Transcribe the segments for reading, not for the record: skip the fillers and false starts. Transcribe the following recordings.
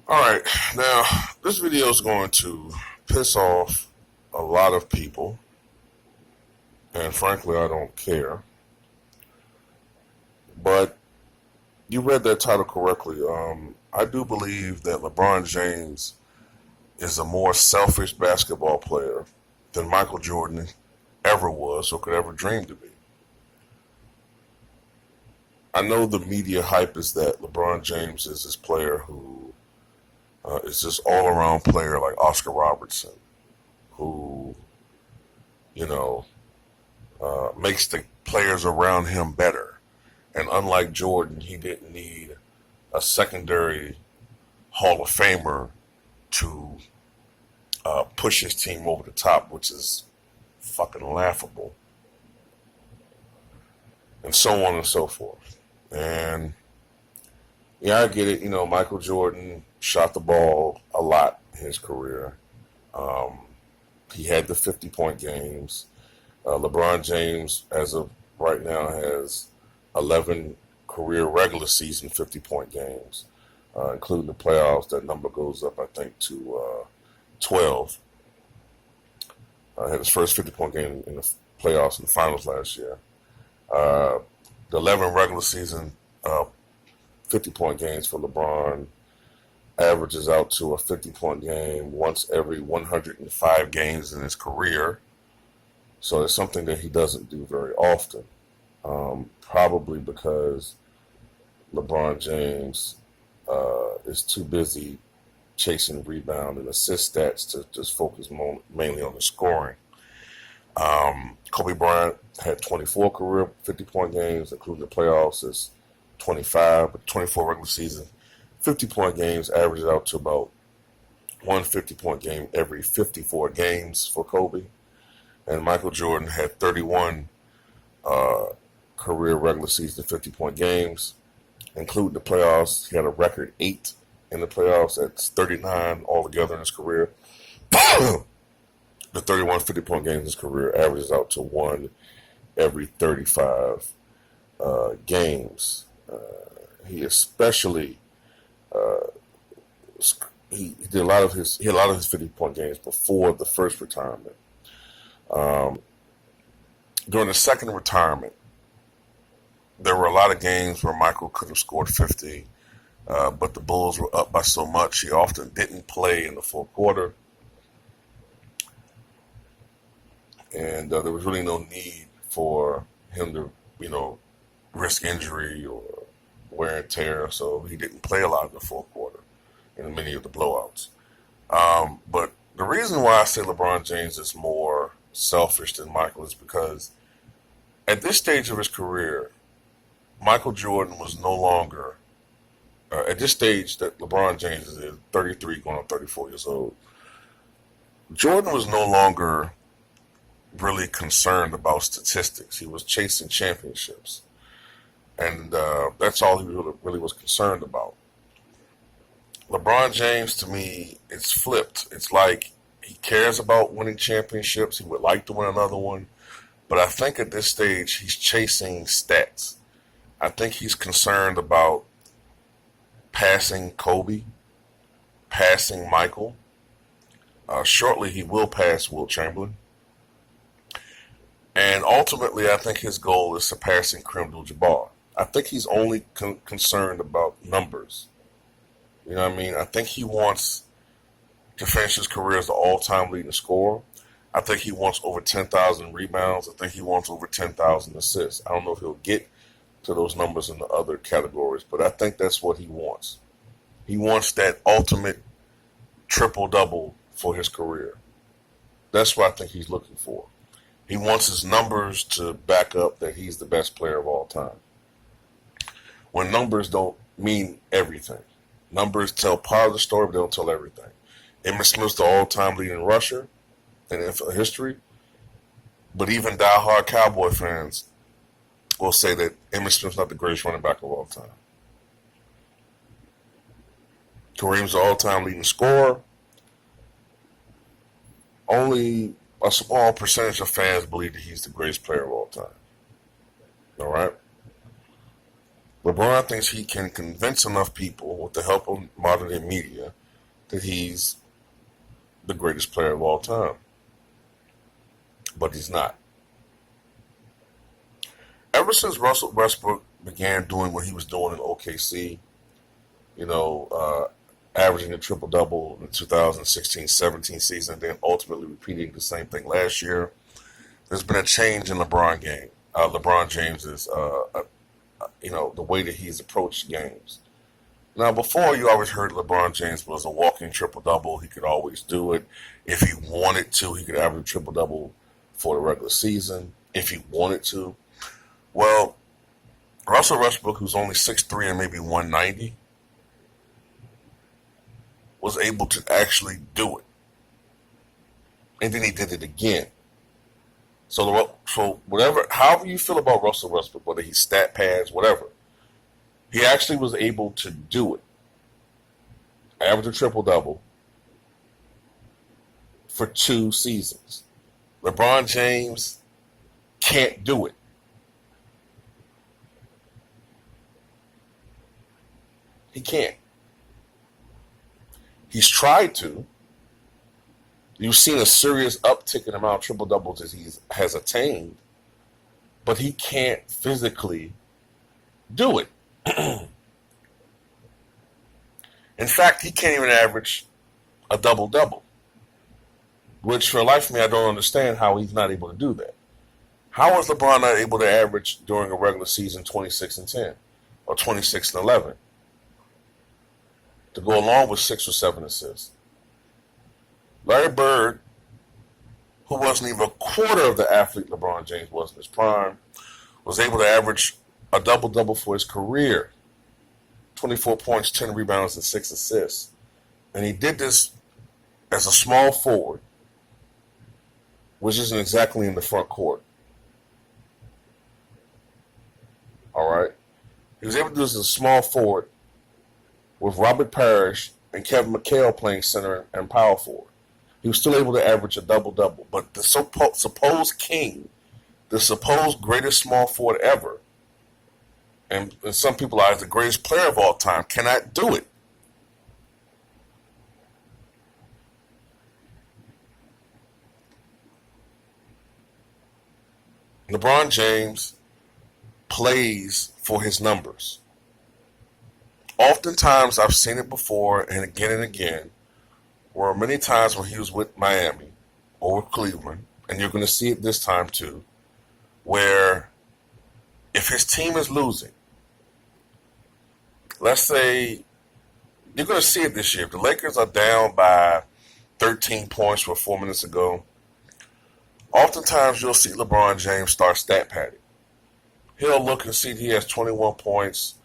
All right, now this video is going to piss off a lot of people, and frankly, I don't care. But you read that title correctly. I do believe that LeBron James is a more selfish basketball player than Michael Jordan ever was or could ever dream to be. I know the media hype is that LeBron James is this player who is this all around player like Oscar Robertson, who, you know, makes the players around him better. And unlike Jordan, he didn't need a secondary Hall of Famer to push his team over the top, which is fucking laughable, and so on and so forth. And yeah, I get it. You know, Michael Jordan shot the ball a lot in his career. Um, he had the 50-point games. LeBron James, as of right now, has 11 career regular season 50-point games, including the playoffs. That number goes up, I think, to 12. Had his first 50-point game in the playoffs and the finals last year. Uh, the 11 regular season 50-point games for LeBron averages out to a 50-point game once every 105 games in his career. So it's something that he doesn't do very often. Probably because LeBron James is too busy chasing rebound and assist stats to just focus mainly on the scoring. Kobe Bryant had 24 career 50-point games, including the playoffs. It's 25, but 24 regular season 50-point games averages out to about one 50-point game every 54 games for Kobe. And Michael Jordan had 31 career regular season 50-point games, including the playoffs. He had a record 8 in the playoffs. That's 39 altogether in his career. The 31 50-point games in his career averages out to one every 35 games. He especially he did a lot of his 50-point games before the first retirement. Um, During the second retirement, there were a lot of games where Michael could have scored 50, but the Bulls were up by so much he often didn't play in the fourth quarter, and there was really no need for him to, risk injury or wear and tear, so he didn't play a lot in the fourth quarter in many of the blowouts. But the reason why I say LeBron James is more selfish than Michael is because at this stage of his career, Michael Jordan was no longer, at this stage that LeBron James is 33 going on 34 years old, Jordan was no longer really concerned about statistics. He was chasing championships. And that's all he really was concerned about. LeBron James, to me, it's flipped. It's like he cares about winning championships. He would like to win another one. But I think at this stage, he's chasing stats. I think he's concerned about passing Kobe, passing Michael. Shortly, he will pass Wilt Chamberlain. And ultimately, I think his goal is surpassing Kareem Abdul-Jabbar. I think he's only concerned about numbers. You know what I mean? I think he wants to finish his career as the all-time leading scorer. I think he wants over 10,000 rebounds. I think he wants over 10,000 assists. I don't know if he'll get to those numbers in the other categories, but I think that's what he wants. He wants that ultimate triple-double for his career. That's what I think he's looking for. He wants his numbers to back up that he's the best player of all time. When numbers don't mean everything. Numbers tell part of the story, but they don't tell everything. Emmitt Smith's the all-time leading rusher in NFL history, but even die-hard Cowboy fans will say that Emmitt Smith's not the greatest running back of all time. Kareem's the all-time leading scorer. Only a small percentage of fans believe that he's the greatest player of all time. All right? LeBron thinks he can convince enough people with the help of modern day media that he's the greatest player of all time. But he's not. Ever since Russell Westbrook began doing what he was doing in OKC, you know, averaging a triple double in the 2016-17 season, then ultimately repeating the same thing last year, there's been a change in LeBron game. LeBron James's, the way that he's approached games. Now, before you always heard LeBron James was a walking triple double. He could always do it. If he wanted to, he could average a triple double for the regular season. If he wanted to. Well, Russell Westbrook, who's only 6'3" and maybe 190, was able to actually do it. And then he did it again. So whatever, however you feel about Russell Westbrook, whether he's stat pads, whatever, he actually was able to do it. Average a triple-double for 2 seasons. LeBron James can't do it. He can't. He's tried to. You've seen a serious uptick in the amount of triple doubles that he has attained, but he can't physically do it. In fact, he can't even average a double-double, which for the life of me, I don't understand how he's not able to do that. How is LeBron not able to average during a regular season 26 and 10 or 26 and 11 to go along with 6 or 7 assists? Larry Bird, who wasn't even a quarter of the athlete LeBron James was in his prime, was able to average a double-double for his career. 24 points, 10 rebounds, and 6 assists. And he did this as a small forward, which isn't exactly in the front court. All right? He was able to do this as a small forward with Robert Parrish and Kevin McHale playing center and power forward. He was still able to average a double-double. But the supposed king, the supposed greatest small forward ever, and in some people's eyes, the greatest player of all time, cannot do it. LeBron James plays for his numbers. Oftentimes, I've seen it before and again, where many times when he was with Miami or with Cleveland, and you're going to see it this time too, where if his team is losing, let's say, you're going to see it this year. If the Lakers are down by 13 points with 4 minutes ago, oftentimes you'll see LeBron James start stat padding. He'll look and see he has 21 points,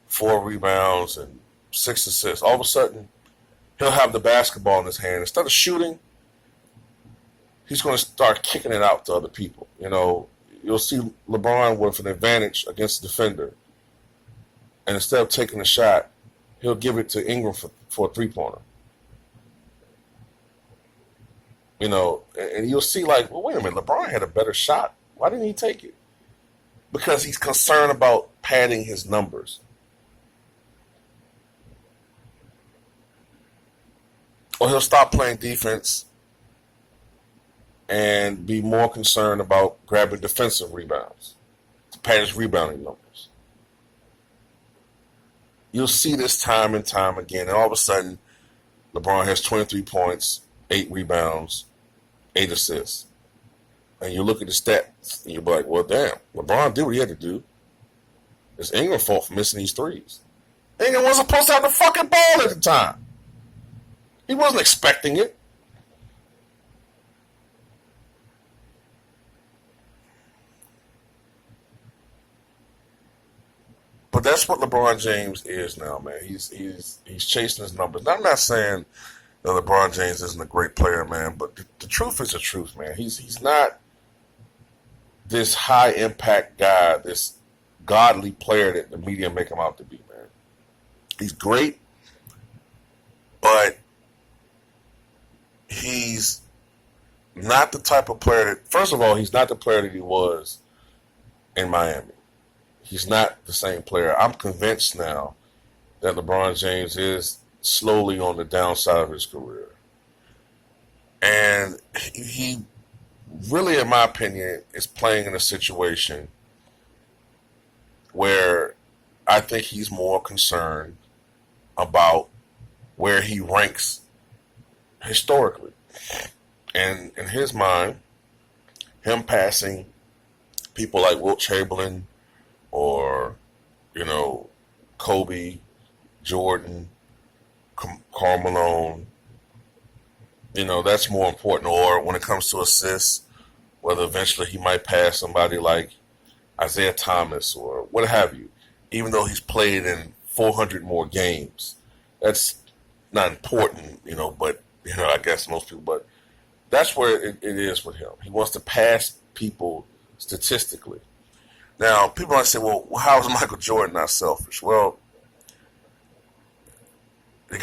4 rebounds, and 6 assists. All of a sudden, he'll have the basketball in his hand. Instead of shooting, he's going to start kicking it out to other people. You know, you'll see LeBron with an advantage against the defender. And instead of taking a shot, he'll give it to Ingram for a three-pointer. You know, and you'll see like, well, wait a minute, LeBron had a better shot. Why didn't he take it? Because he's concerned about padding his numbers. Or he'll stop playing defense and be more concerned about grabbing defensive rebounds to pad his rebounding numbers. You'll see this time and time again, and all of a sudden, LeBron has 23 points, 8 rebounds, 8 assists. And you look at the stats, and you're like, well, damn, LeBron did what he had to do. It's Ingram's fault for missing these threes. Ingram wasn't supposed to have the fucking ball at the time. He wasn't expecting it. But that's what LeBron James is now, man. He's chasing his numbers. Now, I'm not saying that LeBron James isn't a great player, man, but the truth is the truth, man. He's not this high impact guy, this godly player that the media make him out to be, man. He's great, but he's not the type of player that, first of all, he's not the player that he was in Miami. He's not the same player. I'm convinced now that LeBron James is slowly on the downside of his career. And he really, in my opinion, is playing in a situation where I think he's more concerned about where he ranks historically. And in his mind, him passing people like Wilt Chamberlain or, Kobe, Jordan, Karl Malone, that's more important. Or when it comes to assists, whether eventually he might pass somebody like Isaiah Thomas or what have you, even though he's played in 400 more games. That's not important, but, I guess most people, but that's where it is with him. He wants to pass people statistically. Now, people might say, well, how is Michael Jordan not selfish? Well, the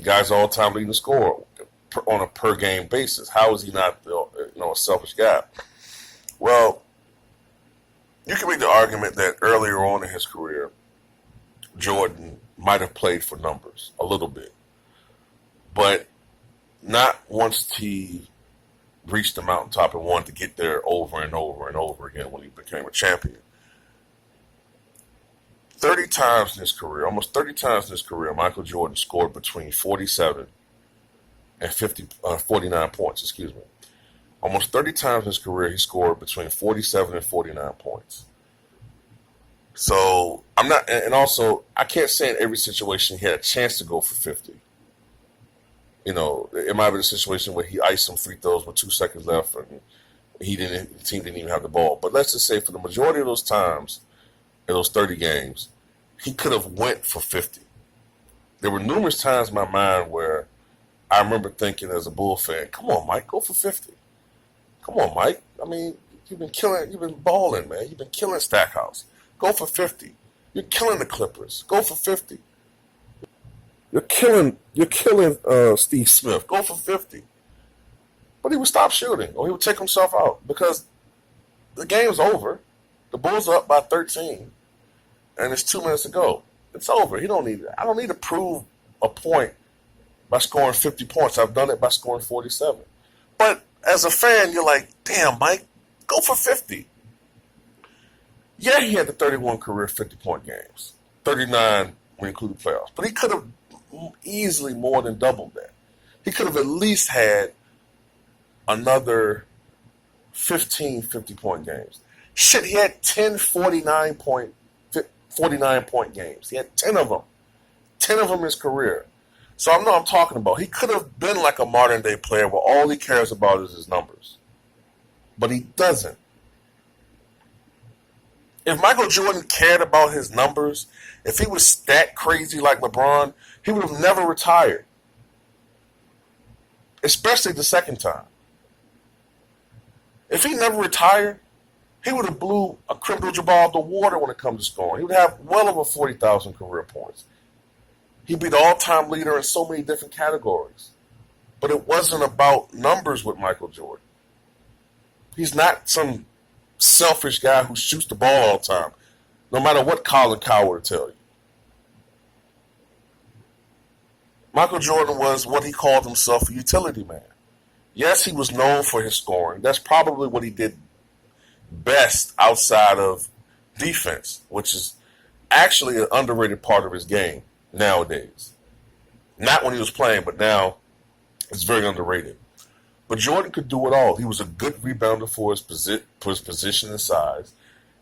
guy's all-time leading scorer on a per-game basis. How is he not, a selfish guy? Well, you can make the argument that earlier on in his career, Jordan might have played for numbers a little bit, but not once he reached the mountaintop and wanted to get there over and over and over again when he became a champion. 30 times in his career, almost 30 times in his career, Michael Jordan scored between 47 and 49 points, excuse me. Almost 30 times in his career, he scored between 47 and 49 points. So, I can't say in every situation he had a chance to go for 50. It might be a situation where he iced some free throws with 2 seconds left and the team didn't even have the ball. But let's just say for the majority of those times, in those 30 games, he could have went for 50. There were numerous times in my mind where I remember thinking as a Bull fan, come on, Mike, go for 50. Come on, Mike. I mean, you've been balling, man. You've been killing Stackhouse. Go for 50. You're killing the Clippers. Go for 50. You're killing Steve Smith. Go for 50. But he would stop shooting or he would take himself out because the game's over. The Bulls are up by 13 and it's 2 minutes to go. It's over. I don't need to prove a point by scoring 50 points. I've done it by scoring 47. But as a fan, you're like, damn, Mike, go for 50. Yeah, he had the 31 career 50-point games. 39 when you include the playoffs. But he could have easily more than doubled that. He could have at least had another 15 50-point games. Shit, he had 10 49-point games. He had 10 of them. 10 of them in his career. So I know I'm talking about. He could have been like a modern-day player where all he cares about is his numbers. But he doesn't. If Michael Jordan cared about his numbers, if he was stat crazy like LeBron, he would have never retired. Especially the second time. If he never retired, he would have blew a Kareem Abdul-Jabbar out the water when it comes to scoring. He would have well over 40,000 career points. He'd be the all-time leader in so many different categories. But it wasn't about numbers with Michael Jordan. He's not some selfish guy who shoots the ball all the time, no matter what Colin Cowherd will tell you. Michael Jordan was what he called himself, a utility man. Yes, he was known for his scoring. That's probably what he did best outside of defense, which is actually an underrated part of his game nowadays. Not when he was playing, but now it's very underrated. But Jordan could do it all. He was a good rebounder for his position and size.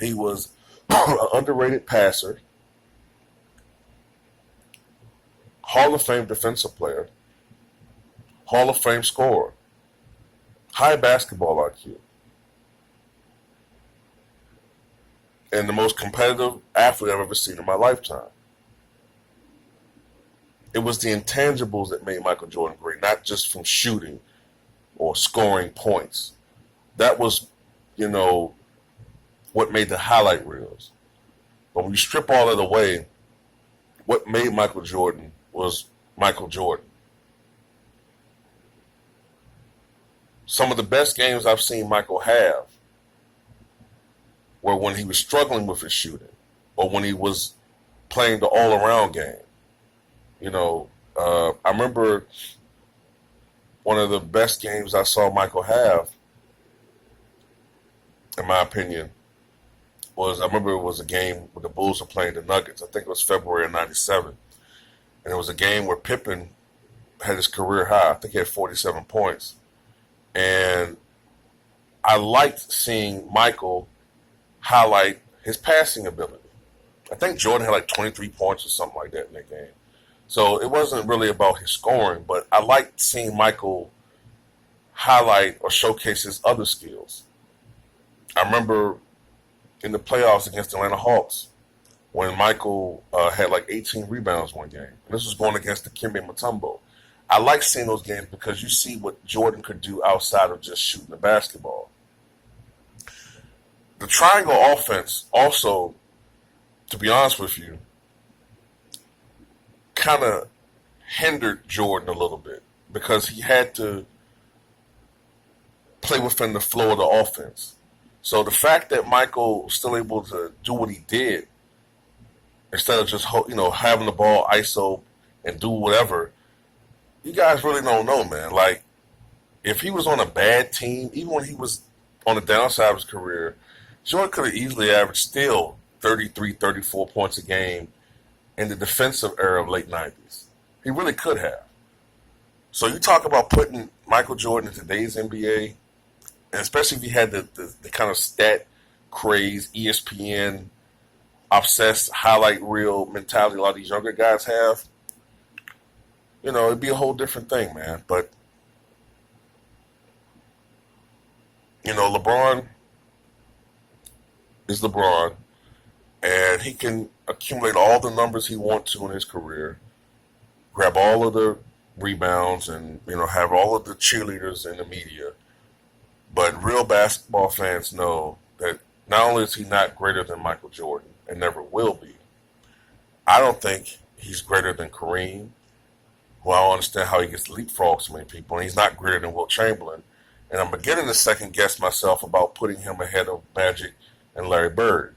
He was an underrated passer, Hall of Fame defensive player, Hall of Fame scorer, high basketball IQ, and the most competitive athlete I've ever seen in my lifetime. It was the intangibles that made Michael Jordan great, not just from shooting or scoring points. That was, what made the highlight reels. But when you strip all that away, what made Michael Jordan was Michael Jordan. Some of the best games I've seen Michael have were when he was struggling with his shooting or when he was playing the all-around game. I remember one of the best games I saw Michael have, in my opinion, I remember it was a game where the Bulls were playing the Nuggets. I think it was February of '97, and it was a game where Pippen had his career high. I think he had 47 points, and I liked seeing Michael highlight his passing ability. I think Jordan had like 23 points or something like that in that game. So it wasn't really about his scoring, but I liked seeing Michael highlight or showcase his other skills. I remember in the playoffs against the Atlanta Hawks when Michael had like 18 rebounds one game. And this was going against the Dikembe Mutombo. I like seeing those games because you see what Jordan could do outside of just shooting the basketball. The triangle offense also, to be honest with you, kind of hindered Jordan a little bit because he had to play within the flow of the offense. So the fact that Michael was still able to do what he did instead of just having the ball ISO and do whatever, you guys really don't know, man. Like, if he was on a bad team, even when he was on the downside of his career, Jordan could have easily averaged still 33, 34 points a game in the defensive era of late 90s. He really could have. So you talk about putting Michael Jordan in today's NBA, and especially if he had the kind of stat craze, ESPN, obsessed highlight reel mentality a lot of these younger guys have, it'd be a whole different thing, man. But, LeBron is LeBron, and he can accumulate all the numbers he wants to in his career, grab all of the rebounds, and, have all of the cheerleaders in the media. But real basketball fans know that not only is he not greater than Michael Jordan, and never will be, I don't think he's greater than Kareem. Well, I don't understand how he gets leapfrogged so many people, and he's not greater than Wilt Chamberlain. And I'm beginning to second guess myself about putting him ahead of Magic and Larry Bird.